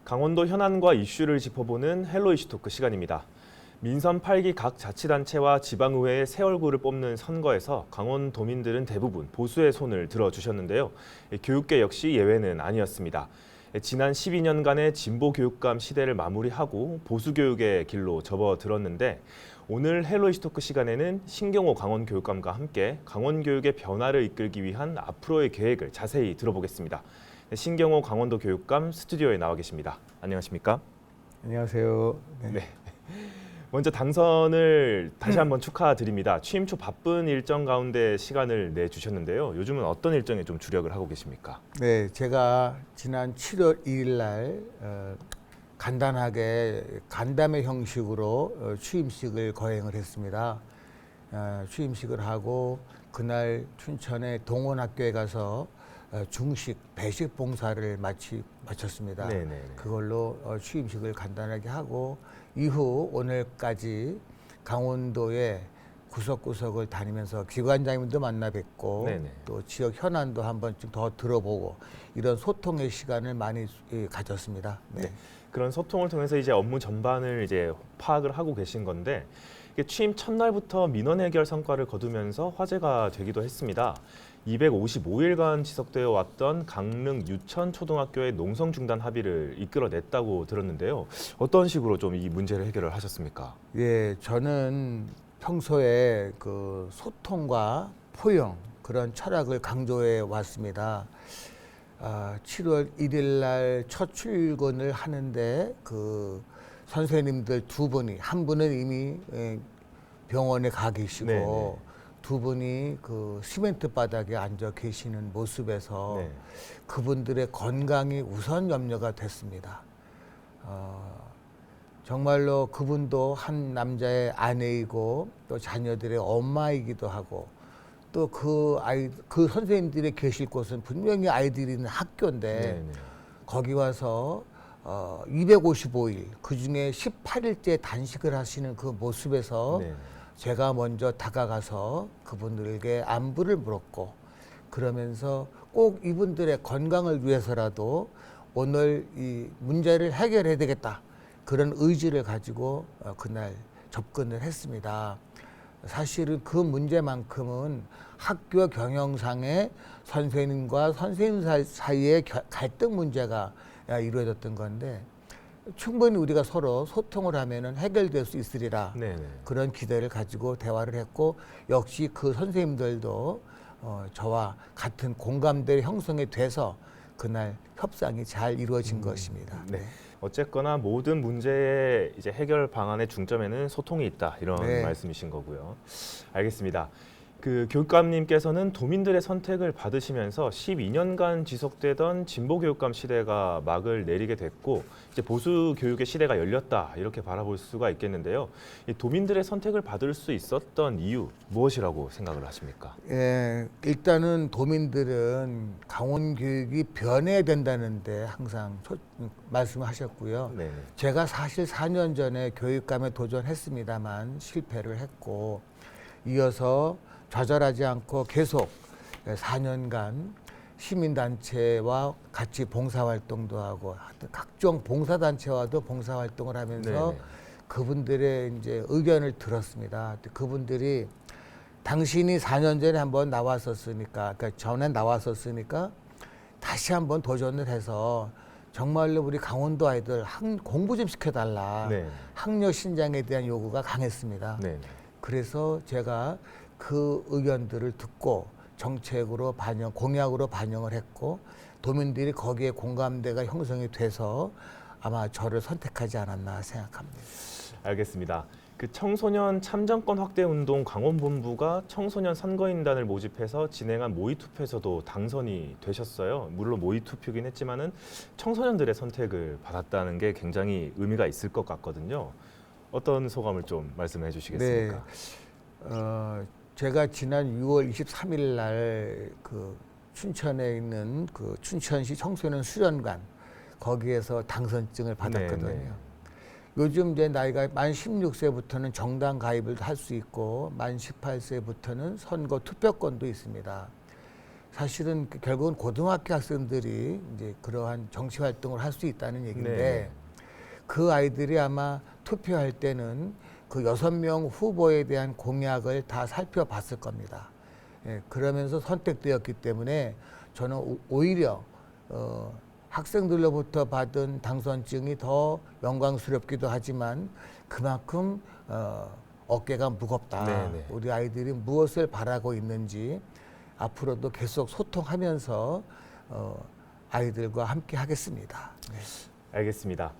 강원도 현안과 이슈를 짚어보는 헬로 이슈 토크 시간입니다. 민선 8기 각 자치단체와 지방의회의 새 얼굴을 뽑는 선거에서 강원도민들은 대부분 보수의 손을 들어주셨는데요. 교육계 역시 예외는 아니었습니다. 지난 12년간의 진보 교육감 시대를 마무리하고 보수 교육의 길로 접어들었는데 오늘 헬로 이슈 토크 시간에는 신경호 강원교육감과 함께 강원 교육의 변화를 이끌기 위한 앞으로의 계획을 자세히 들어보겠습니다. 신경호 강원도 교육감 스튜디오에 나와 계십니다. 안녕하십니까? 안녕하세요. 네. 먼저 당선을 다시 한번 축하드립니다. 취임 초 바쁜 일정 가운데 시간을 내주셨는데요. 요즘은 어떤 일정에 좀 주력을 하고 계십니까? 네, 제가 지난 7월 2일 날 간단하게 간담회 형식으로 취임식을 거행을 했습니다. 취임식을 하고 그날 춘천의 동원학교에 가서 중식, 배식 봉사를 마쳤습니다. 네네. 그걸로 취임식을 간단하게 하고 이후 오늘까지 강원도의 구석구석을 다니면서 기관장님도 만나 뵙고 네네. 또 지역 현안도 한번 좀 더 들어보고 이런 소통의 시간을 많이 가졌습니다. 네. 그런 소통을 통해서 이제 업무 전반을 이제 파악을 하고 계신 건데 이게 취임 첫날부터 민원 해결 성과를 거두면서 화제가 되기도 했습니다. 255일간 지속되어 왔던 강릉 유천 초등학교의 농성 중단 합의를 이끌어냈다고 들었는데요. 어떤 식으로 좀 이 문제를 해결을 하셨습니까? 예, 저는 평소에 그 소통과 포용 그런 철학을 강조해 왔습니다. 7월 1일 날 첫 출근을 하는데 그 선생님들 두 분이 한 분은 이미 병원에 가 계시고 네네. 두 분이 그 시멘트 바닥에 앉아 계시는 모습에서 네. 그분들의 건강이 우선 염려가 됐습니다. 정말로 그분도 한 남자의 아내이고 또 자녀들의 엄마이기도 하고 또 그 선생님들이 계실 곳은 분명히 아이들이 있는 학교인데 네네. 거기 와서 255일 그중에 18일째 단식을 하시는 그 모습에서 네. 제가 먼저 다가가서 그분들에게 안부를 물었고 그러면서 꼭 이분들의 건강을 위해서라도 오늘 이 문제를 해결해야 되겠다 그런 의지를 가지고 그날 접근을 했습니다. 사실은 그 문제만큼은 학교 경영상의 선생님과 선생님 사이의 갈등 문제가 이루어졌던 건데 충분히 우리가 서로 소통을 하면은 해결될 수 있으리라 네네. 그런 기대를 가지고 대화를 했고 역시 그 선생님들도 저와 같은 공감대를 형성이 돼서 그날 협상이 잘 이루어진 것입니다. 네. 어쨌거나 모든 문제의 이제 해결 방안의 중점에는 소통이 있다 이런 네. 말씀이신 거고요. 알겠습니다. 그 교육감님께서는 도민들의 선택을 받으시면서 12년간 지속되던 진보 교육감 시대가 막을 내리게 됐고 이제 보수 교육의 시대가 열렸다 이렇게 바라볼 수가 있겠는데요. 이 도민들의 선택을 받을 수 있었던 이유 무엇이라고 생각을 하십니까? 예, 일단은 도민들은 강원 교육이 변해야 된다는데 항상 말씀하셨고요. 네. 제가 사실 4년 전에 교육감에 도전했습니다만 실패를 했고 이어서 좌절하지 않고 계속 4년간 시민단체와 같이 봉사활동도 하고 각종 봉사단체와도 봉사활동을 하면서 네네. 그분들의 이제 의견을 들었습니다. 그분들이 당신이 4년 전에 한번 나왔었으니까, 그러니까 전에 나왔었으니까 다시 한번 도전을 해서 정말로 우리 강원도 아이들 공부 좀 시켜달라. 네. 학력 신장에 대한 요구가 강했습니다. 네. 그래서 제가 그 의견들을 듣고 정책으로 공약으로 반영을 했고 도민들이 거기에 공감대가 형성이 돼서 아마 저를 선택하지 않았나 생각합니다. 알겠습니다. 그 청소년 참정권 확대 운동 강원본부가 청소년 선거인단을 모집해서 진행한 모의투표에서도 당선이 되셨어요. 물론 모의투표긴 했지만은 청소년들의 선택을 받았다는 게 굉장히 의미가 있을 것 같거든요. 어떤 소감을 좀 말씀해 주시겠습니까? 네. 제가 지난 6월 23일 날 그 춘천에 있는 그 춘천시 청소년 수련관 거기에서 당선증을 받았거든요. 네. 요즘 이제 나이가 만 16세부터는 정당 가입을 할 수 있고 만 18세부터는 선거 투표권도 있습니다. 사실은 결국은 고등학교 학생들이 이제 그러한 정치 활동을 할 수 있다는 얘기인데 네. 그 아이들이 아마 투표할 때는 그 6명 후보에 대한 공약을 다 살펴봤을 겁니다. 예, 그러면서 선택되었기 때문에 저는 오히려 학생들로부터 받은 당선증이 더 영광스럽기도 하지만 그만큼 어깨가 무겁다. 네네. 우리 아이들이 무엇을 바라고 있는지 앞으로도 계속 소통하면서 아이들과 함께 하겠습니다. 네. 알겠습니다.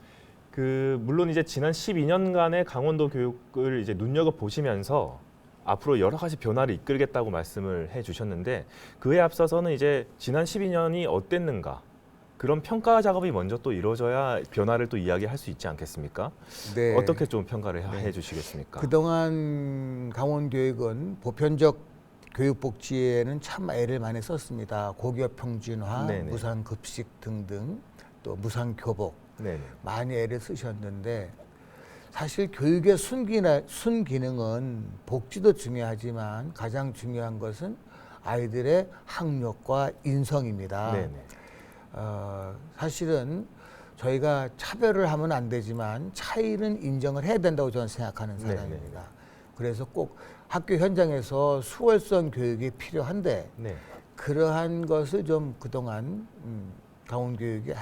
물론 이제 지난 12년간의 강원도 교육을 이제 눈여겨 보시면서 앞으로 여러 가지 변화를 이끌겠다고 말씀을 해주셨는데 그에 앞서서는 이제 지난 12년이 어땠는가 그런 평가 작업이 먼저 또 이루어져야 변화를 또 이야기할 수 있지 않겠습니까? 네. 어떻게 좀 평가를 해주시겠습니까? 그동안 강원교육은 보편적 교육복지에는 참 애를 많이 썼습니다. 고교 평준화, 네네. 무상급식 등등 또 무상교복 네. 많이 애를 쓰셨는데 사실 교육의 순기능은 복지도 중요하지만 가장 중요한 것은 아이들의 학력과 인성입니다. 네네. 사실은 저희가 차별을 하면 안 되지만 차이는 인정을 해야 된다고 저는 생각하는 네네. 사람입니다. 그래서 꼭 학교 현장에서 수월성 교육이 필요한데 네. 그러한 것을 좀 그동안 강원교육이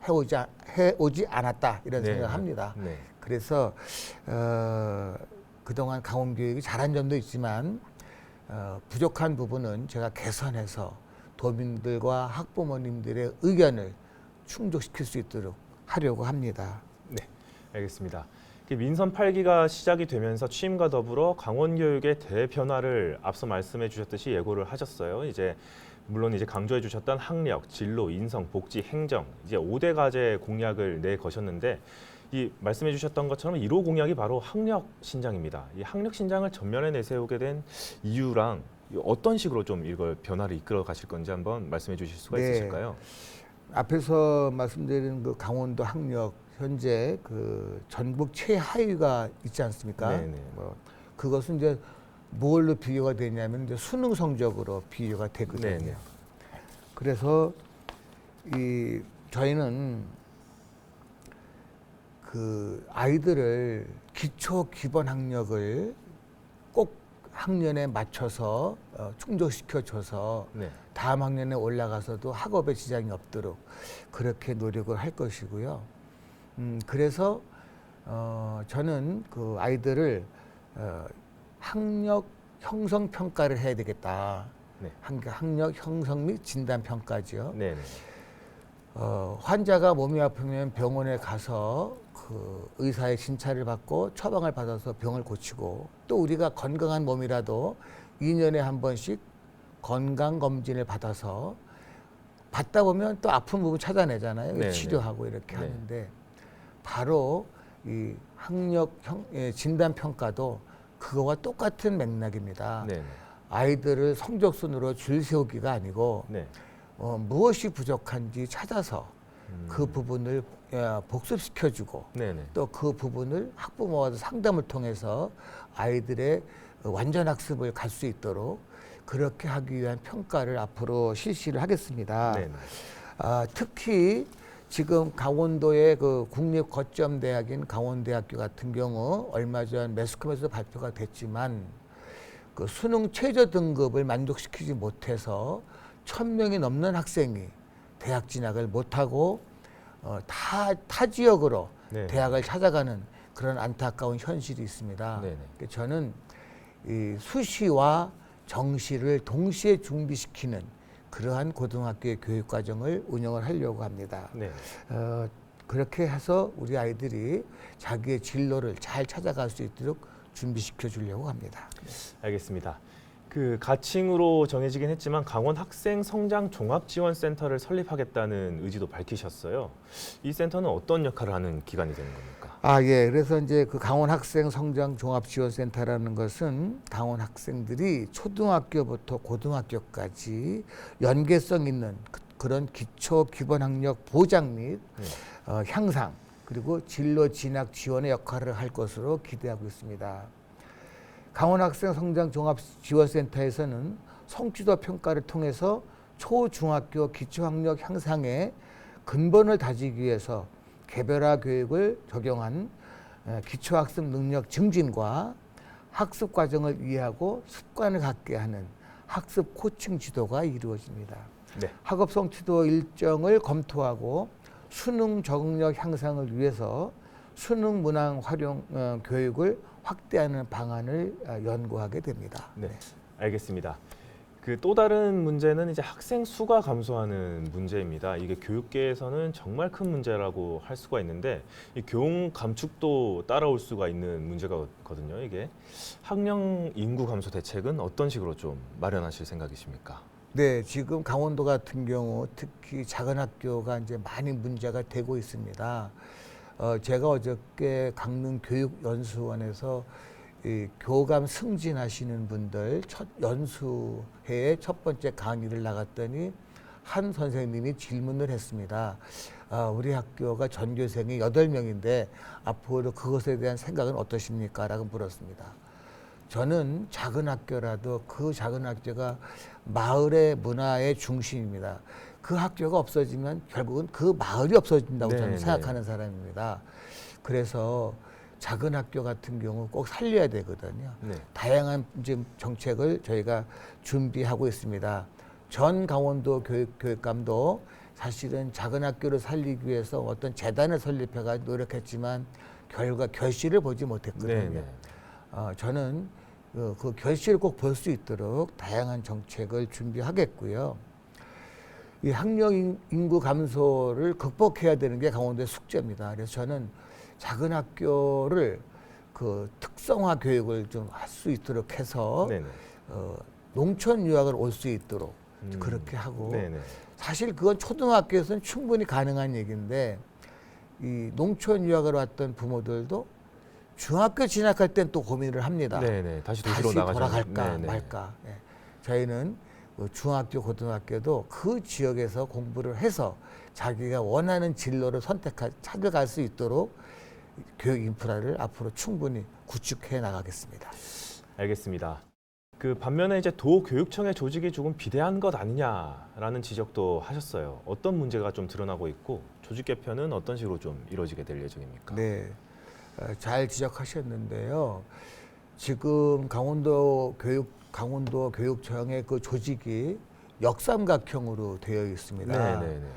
해오지 않았다 이런 네. 생각을 합니다. 네. 그래서 그동안 강원교육이 잘한 점도 있지만 부족한 부분은 제가 개선해서 도민들과 학부모님들의 의견을 충족시킬 수 있도록 하려고 합니다. 네, 알겠습니다. 민선 8기가 시작이 되면서 취임과 더불어 강원교육의 대변화를 앞서 말씀해 주셨듯이 예고를 하셨어요. 물론 강조해 주셨던 학력, 진로, 인성, 복지, 행정 이제 5대 과제 공약을 내거셨는데 이 말씀해 주셨던 것처럼 1호 공약이 바로 학력 신장입니다. 이 학력 신장을 전면에 내세우게 된 이유랑 어떤 식으로 좀 이걸 변화를 이끌어 가실 건지 한번 말씀해 주실 수가 네. 있으실까요? 앞에서 말씀드린 그 강원도 학력 현재 그 전국 최하위가 있지 않습니까? 네네. 그것은 이제 뭘로 비교가 되냐면 이제 수능 성적으로 비교가 되거든요. 네네. 그래서 저희는 그 아이들을 기초 기본 학력을 꼭 학년에 맞춰서 충족시켜줘서 네. 다음 학년에 올라가서도 학업에 지장이 없도록 그렇게 노력을 할 것이고요. 그래서 저는 그 아이들을 학력 형성 평가를 해야 되겠다. 네. 학력 형성 및 진단 평가죠. 네. 환자가 몸이 아프면 병원에 가서 그 의사의 진찰을 받고 처방을 받아서 병을 고치고 또 우리가 건강한 몸이라도 2년에 한 번씩 건강 검진을 받아서 받다 보면 또 아픈 부분 찾아내잖아요. 네네. 치료하고 이렇게 네. 하는데 바로 이 학력 진단 평가도 그거와 똑같은 맥락입니다. 네. 아이들을 성적순으로 줄 세우기가 아니고 네. 무엇이 부족한지 찾아서 그 부분을 복습시켜주고 네네. 또 그 부분을 학부모와도 상담을 통해서 아이들의 완전 학습을 갈 수 있도록 그렇게 하기 위한 평가를 앞으로 실시를 하겠습니다. 네네. 특히 지금 강원도의 그 국립거점대학인 강원대학교 같은 경우 얼마 전 매스컴에서 발표가 됐지만 그 수능 최저 등급을 만족시키지 못해서 1,000명이 넘는 학생이 대학 진학을 못하고 타 지역으로 네. 대학을 찾아가는 그런 안타까운 현실이 있습니다. 네네. 저는 이 수시와 정시를 동시에 준비시키는 그러한 고등학교의 교육 과정을 운영을 하려고 합니다. 네. 그렇게 해서 우리 아이들이 자기의 진로를 잘 찾아갈 수 있도록 준비시켜 주려고 합니다. 알겠습니다. 가칭으로 정해지긴 했지만 강원 학생 성장 종합지원센터를 설립하겠다는 의지도 밝히셨어요. 이 센터는 어떤 역할을 하는 기관이 되는 겁니까? 예. 그래서 이제 그 강원 학생 성장 종합지원센터라는 것은 강원 학생들이 초등학교부터 고등학교까지 연계성 있는 그런 기초 기본 학력 보장 및 향상 그리고 진로 진학 지원의 역할을 할 것으로 기대하고 있습니다. 강원 학생 성장 종합 지원센터에서는 성취도 평가를 통해서 초중학교 기초학력 향상의 근본을 다지기 위해서 개별화 교육을 적용한 기초학습 능력 증진과 학습 과정을 이해하고 습관을 갖게 하는 학습 코칭 지도가 이루어집니다. 네. 학업성 지도 일정을 검토하고 수능 적응력 향상을 위해서 수능 문항 활용 교육을 확대하는 방안을 연구하게 됩니다. 네, 알겠습니다. 그 또 다른 문제는 이제 학생 수가 감소하는 문제입니다. 이게 교육계에서는 정말 큰 문제라고 할 수가 있는데 이 교원 감축도 따라올 수가 있는 문제거든요. 이게 학령 인구 감소 대책은 어떤 식으로 좀 마련하실 생각이십니까? 네, 지금 강원도 같은 경우 특히 작은 학교가 이제 많이 문제가 되고 있습니다. 제가 어저께 강릉 교육연수원에서 이 교감 승진하시는 분들 첫 연수회의 첫 번째 강의를 나갔더니 한 선생님이 질문을 했습니다. 우리 학교가 전교생이 8명인데 앞으로 그것에 대한 생각은 어떠십니까? 라고 물었습니다. 저는 작은 학교라도 그 작은 학교가 마을의 문화의 중심입니다. 그 학교가 없어지면 결국은 그 마을이 없어진다고 네, 저는 네. 생각하는 사람입니다. 그래서 작은 학교 같은 경우 꼭 살려야 되거든요. 네. 다양한 이제 정책을 저희가 준비하고 있습니다. 전 강원도 교육감도 사실은 작은 학교를 살리기 위해서 어떤 재단을 설립해가 노력했지만 결실을 보지 못했거든요. 네, 네. 저는 그 결실을 꼭 볼 수 있도록 다양한 정책을 준비하겠고요. 이 학령 인구 감소를 극복해야 되는 게 강원도의 숙제입니다. 그래서 저는 작은 학교를 그 특성화 교육을 좀 할 수 있도록 해서 네네. 농촌 유학을 올 수 있도록 그렇게 하고 네네. 사실 그건 초등학교에서는 충분히 가능한 얘기인데 이 농촌 유학을 왔던 부모들도 중학교 진학할 땐 또 고민을 합니다. 네네. 다시 도시로 나가자. 돌아갈까 네네. 말까. 예. 저희는 중학교, 고등학교도 그 지역에서 공부를 해서 자기가 원하는 진로를 찾아갈 수 있도록 교육 인프라를 앞으로 충분히 구축해 나가겠습니다. 알겠습니다. 그 반면에 이제 도교육청의 조직이 조금 비대한 것 아니냐라는 지적도 하셨어요. 어떤 문제가 좀 드러나고 있고 조직 개편은 어떤 식으로 좀 이루어지게 될 예정입니까? 네, 잘 지적하셨는데요. 지금 강원도 교육청의 그 조직이 역삼각형으로 되어 있습니다. 네네네.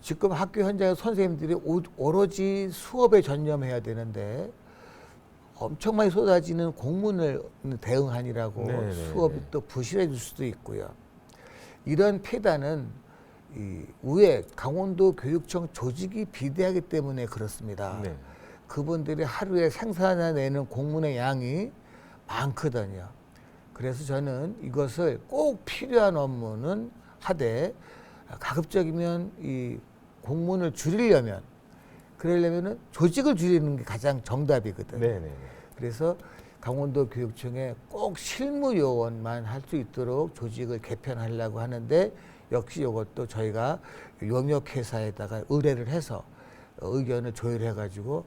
지금 학교 현장의 선생님들이 오로지 수업에 전념해야 되는데 엄청 많이 쏟아지는 공문을 대응하느라고 네네네. 수업이 또 부실해질 수도 있고요. 이런 폐단은 이 위에 강원도 교육청 조직이 비대하기 때문에 그렇습니다. 네. 그분들이 하루에 생산해내는 공문의 양이 많거든요. 그래서 저는 이것을 꼭 필요한 업무는 하되 가급적이면 이 공문을 줄이려면 그러려면은 조직을 줄이는 게 가장 정답이거든요. 네네네. 그래서 강원도 교육청에 꼭 실무 요원만 할 수 있도록 조직을 개편하려고 하는데 역시 이것도 저희가 용역회사에다가 의뢰를 해서 의견을 조율해가지고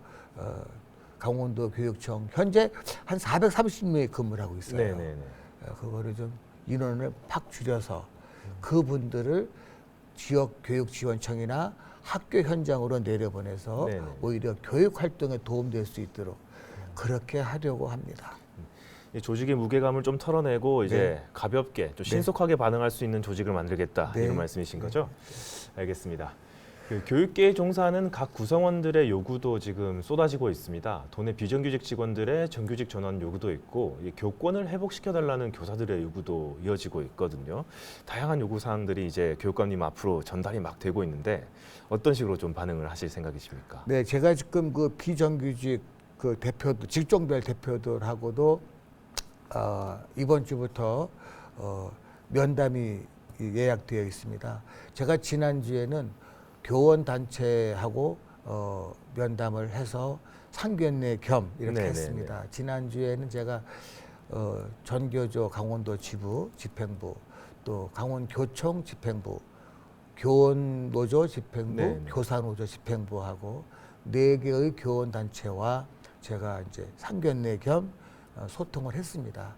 강원도 교육청 현재 한 430명이 근무를 하고 있어요. 네네네. 그거를 좀 인원을 팍 줄여서 그분들을 지역 교육지원청이나 학교 현장으로 내려보내서 네네. 오히려 교육 활동에 도움될 수 있도록 그렇게 하려고 합니다. 이 조직의 무게감을 좀 털어내고 이제 네. 가볍게 좀 신속하게 반응할 수 있는 조직을 만들겠다 네. 이런 말씀이신 거죠? 알겠습니다. 그 교육계에 종사하는 각 구성원들의 요구도 지금 쏟아지고 있습니다. 도내 비정규직 직원들의 정규직 전환 요구도 있고 이 교권을 회복시켜달라는 교사들의 요구도 이어지고 있거든요. 다양한 요구 사항들이 이제 교육감님 앞으로 전달이 막 되고 있는데 어떤 식으로 좀 반응을 하실 생각이십니까? 네, 제가 지금 그 비정규직 그 대표들, 직종별 대표들하고도 이번 주부터 면담이 예약되어 있습니다. 제가 지난주에는 교원 단체하고 면담을 해서 상견례 겸 이렇게 네네네. 했습니다. 지난주에는 제가 전교조 강원도 지부 집행부 또 강원교총 집행부 교원노조 집행부 네네. 교사노조 집행부하고 4개의 교원 단체와 제가 이제 상견례 겸 소통을 했습니다.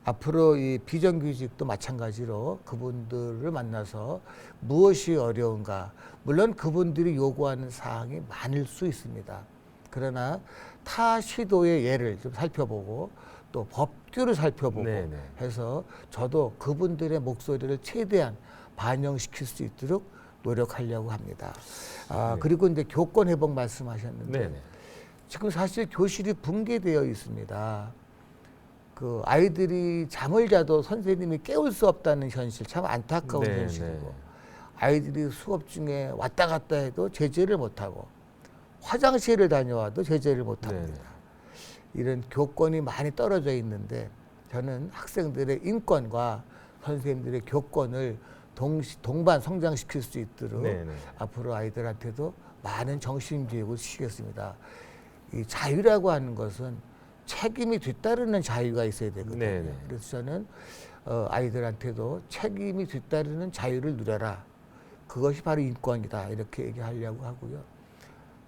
앞으로 이 비정규직도 마찬가지로 그분들을 만나서 무엇이 어려운가. 물론 그분들이 요구하는 사항이 많을 수 있습니다. 그러나 타 시도의 예를 좀 살펴보고 또 법규를 살펴보고 네네. 해서 저도 그분들의 목소리를 최대한 반영시킬 수 있도록 노력하려고 합니다. 네. 그리고 이제 교권 회복 말씀하셨는데 네네. 지금 사실 교실이 붕괴되어 있습니다. 그 아이들이 잠을 자도 선생님이 깨울 수 없다는 현실 참 안타까운 네네. 현실이고 아이들이 수업 중에 왔다 갔다 해도 제재를 못하고 화장실을 다녀와도 제재를 못합니다. 이런 교권이 많이 떨어져 있는데 저는 학생들의 인권과 선생님들의 교권을 동반 성장시킬 수 있도록 네네. 앞으로 아이들한테도 많은 정신교육을 시키겠습니다. 이 자유라고 하는 것은 책임이 뒤따르는 자유가 있어야 되거든요. 네네. 그래서 저는 아이들한테도 책임이 뒤따르는 자유를 누려라. 그것이 바로 인권이다. 이렇게 얘기하려고 하고요.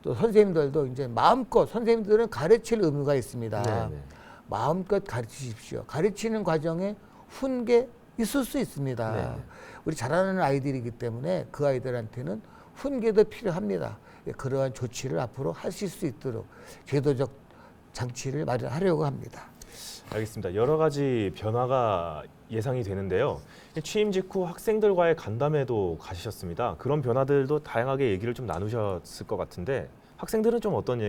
또 선생님들도 이제 마음껏 선생님들은 가르칠 의무가 있습니다. 네네. 마음껏 가르치십시오. 가르치는 과정에 훈계 있을 수 있습니다. 네네. 우리 잘하는 아이들이기 때문에 그 아이들한테는 훈계도 필요합니다. 그러한 조치를 앞으로 하실 수 있도록 제도적 장치를 마련하려고 합니다. 알겠습니다. 여러 가지 변화가 예상이 되는데요. 취임 직후 학생들과의 간담회도 가지셨습니다. 그런 변화들도 다양하게 얘기를 좀 나누셨을 것 같은데 학생들은 좀 어떤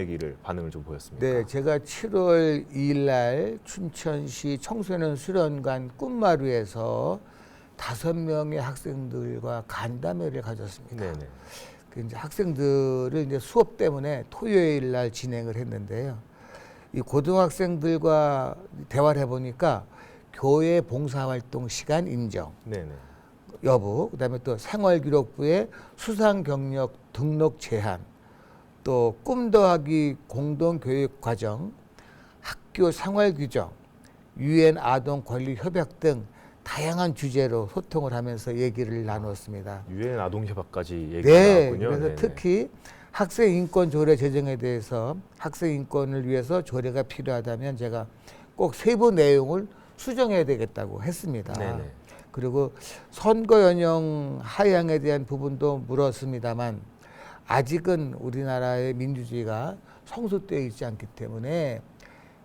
반응을 좀 보였습니까? 네, 제가 7월 2일 날 춘천시 청소년 수련관 꿈마루에서 5명의 학생들과 간담회를 가졌습니다. 네네. 그 이제 학생들을 이제 수업 때문에 토요일 날 진행을 했는데요. 이 고등학생들과 대화를 해보니까 교회 봉사활동 시간 인정 네네. 여부, 그다음에 또 생활기록부의 수상경력 등록 제한, 또 꿈 더하기 공동교육과정, 학교 생활규정, 유엔 아동 권리 협약 등 다양한 주제로 소통을 하면서 얘기를 나눴습니다. 유엔 아동협약까지 얘기가 네, 나왔군요. 그래서 네네. 특히 학생 인권 조례 제정에 대해서 학생 인권을 위해서 조례가 필요하다면 제가 꼭 세부 내용을 수정해야 되겠다고 했습니다. 네네. 그리고 선거 연령 하향에 대한 부분도 물었습니다만 아직은 우리나라의 민주주의가 성숙되어 있지 않기 때문에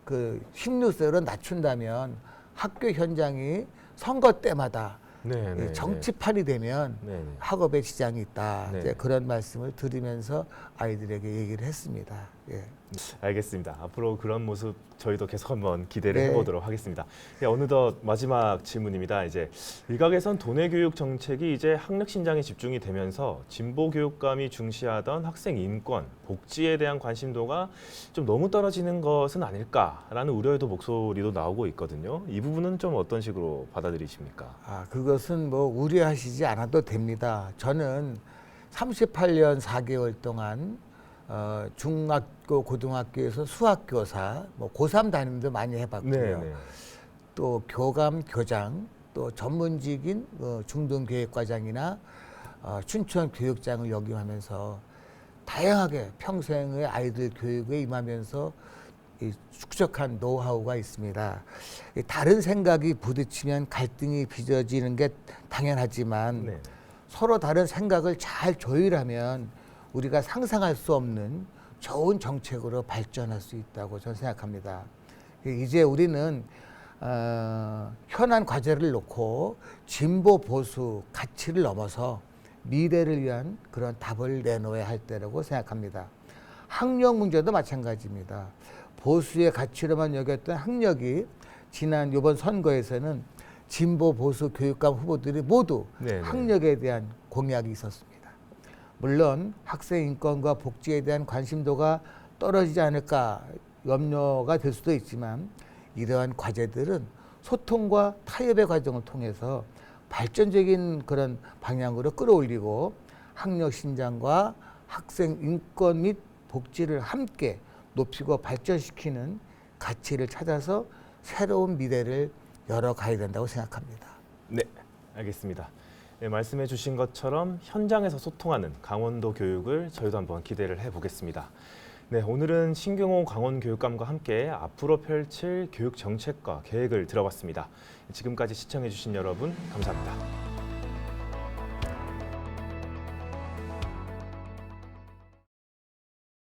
그 16세로 낮춘다면 학교 현장이 선거 때마다 네네. 정치판이 되면 네네. 학업에 지장이 있다. 네. 이제 그런 말씀을 드리면서 아이들에게 얘기를 했습니다. 예. 알겠습니다. 앞으로 그런 모습 저희도 계속 한번 기대를 네. 해보도록 하겠습니다. 어느덧 마지막 질문입니다. 이제 일각에선 도내 교육 정책이 이제 학력 신장에 집중이 되면서 진보 교육감이 중시하던 학생 인권, 복지에 대한 관심도가 좀 너무 떨어지는 것은 아닐까라는 우려의 목소리도 나오고 있거든요. 이 부분은 좀 어떤 식으로 받아들이십니까? 그것은 뭐 우려하시지 않아도 됩니다. 저는 38년 4개월 동안 중학교, 고등학교에서 수학교사, 뭐 고3 담임도 많이 해봤고요. 네네. 또 교감, 교장, 또 전문직인 중등교육과장이나 춘천 교육장을 역임하면서 다양하게 평생의 아이들 교육에 임하면서 이 축적한 노하우가 있습니다. 다른 생각이 부딪히면 갈등이 빚어지는 게 당연하지만 네. 서로 다른 생각을 잘 조율하면 우리가 상상할 수 없는 좋은 정책으로 발전할 수 있다고 저는 생각합니다. 이제 우리는 현안 과제를 놓고 진보 보수 가치를 넘어서 미래를 위한 그런 답을 내놓아야 할 때라고 생각합니다. 학력 문제도 마찬가지입니다. 보수의 가치로만 여겼던 학력이 지난 이번 선거에서는 진보 보수 교육감 후보들이 모두 네네. 학력에 대한 공약이 있었습니다. 물론 학생 인권과 복지에 대한 관심도가 떨어지지 않을까 염려가 될 수도 있지만 이러한 과제들은 소통과 타협의 과정을 통해서 발전적인 그런 방향으로 끌어올리고 학력 신장과 학생 인권 및 복지를 함께 높이고 발전시키는 가치를 찾아서 새로운 미래를 열어가야 된다고 생각합니다. 네, 알겠습니다. 네, 말씀해 주신 것처럼 현장에서 소통하는 강원도 교육을 저희도 한번 기대를 해보겠습니다. 네, 오늘은 신경호 강원교육감과 함께 앞으로 펼칠 교육 정책과 계획을 들어봤습니다. 지금까지 시청해주신 여러분 감사합니다.